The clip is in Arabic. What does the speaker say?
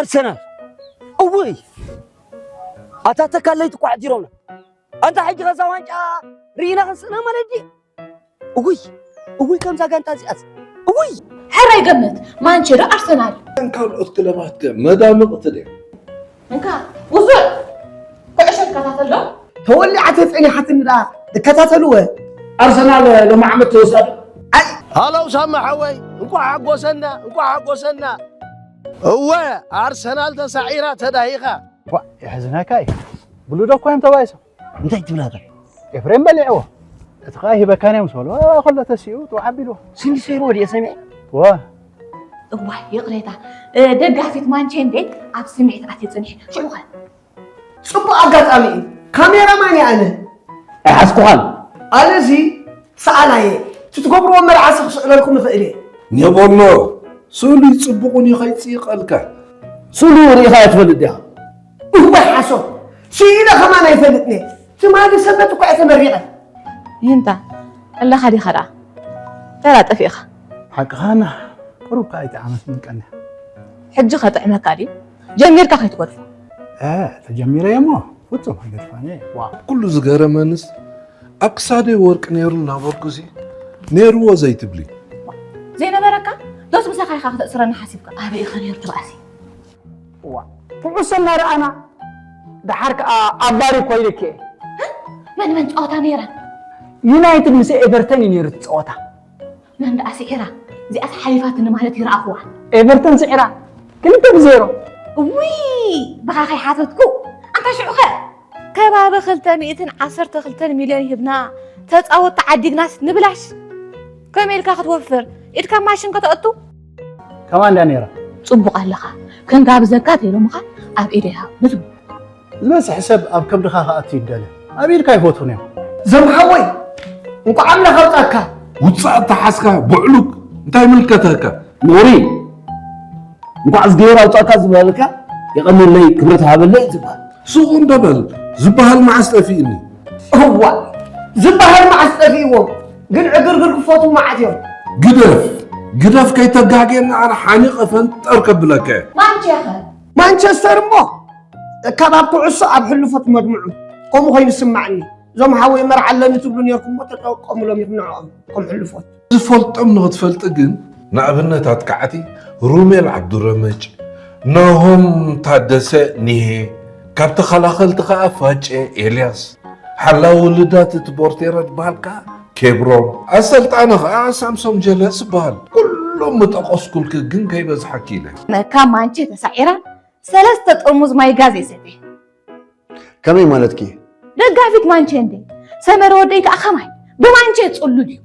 أرسنال أوي أتاتك اللي تقع جيرونا أنت حاجة غزوان رينا غسنا مالدي أوي كم زاغان تازياس أوي حرا يقمت ما نشر أرسنال انك الأتكلمات مدام قتلي انك وصل كعشان كتاتلو تولي عتفعني حتى لا كتاتلوه أرسنال لما عملت توصل هلا وسامع حوي انكو حقوسنا هو أرسنال تسعيرة تدايقة يحزنها كاي بلودو كويم توايسو انت تقول هذا إفريم بلعوه تخاهي بكان يمسول خلة تسيوت وعبلوه سين سيرو دي سمع واه يقريتا دقة في تمانشين دي عب سمعت عتي تصنح شو قال صبو أقاطامي كاميرا ماني أنا حسكوان أنا زي سألاي تتقبروا مرعى سأل لكم فإلي نبولو سولي يصبقوني خيتي قالك سولو ريخا يتفلدها هو حسو شيء إذا كمان يفلتني ثم هذه سبتك أتمريضة انت الله خدي خدا ترى تفيخ حق خانة قروب قايت عامس من كأنه حج خطأ مكاري جميل كاخي تقول تجميل يمو فتو ما قرفاني كل زغير منس أقصادي ورك نيرو نابركوزي نيرو زي تبلي زينا بركة دوس مساخي خاخ تأسرنا حاسبك أبي خنير تبعسي فعسل أنا دحرك أباري كويلك من تقوتا نيرا يونايتد مسي إيفرتون ينيرت تقوتا من دأسي إيرا زي أس حليفات إنه مالت يرى أخوة إيفرتون سعرا كلمة بزيرو وي بخاخي حافتكو أنت شو خير كبابا خلتا 110 مليون يبنا تتقوت تعديق ناس نبلاش كم يلكا توفر إذ كان ماشين كتقطو كمان دانيرا صبق لها كان قاب زكاة يلومها أب إيديها نزم بس حسب أب كم دخاها أتي الدالة أبير كيف هوتونيهم زمحوي انكو عامله خلطك وتصعد تحسكا بعلوك انتي ملكتك نوري انكو عزقيرا وطاقا زبالك يقنن لي كبرتها باللي زبال سوق دبل زبال مع استفيني هو زبهر مع استفيوم قل عقرقر كفوتو معتهم قدف كي تقاقين على حانيقة فانت اركب لك ما أنت يا أخي مانشستر مو كبابكو عصا أبحلفت مجموعه قوموا خير سمعني زم حاوي مرعى اللي تبلون ياكم ما تقوموا لهم يمنعهم قوم حلفوت زفلت أمنه تفلت أجن نعبنا تاتكعتي روميل عبد الرمج نهم تحدث نيه كابت خلاخل تخافج إلياس حلا ولدات تبورتيرات بالكا كبرهم أسألت أنا سامسونج جلس بال كلهم متقص كل كجن كي بز حكينا كم مانشي تسعيرا 3 طرموز ماي غاز يسدي كمي مالتكي دغافيت مانشي اندي سمر وديك اخماي بمانشي تصلو دي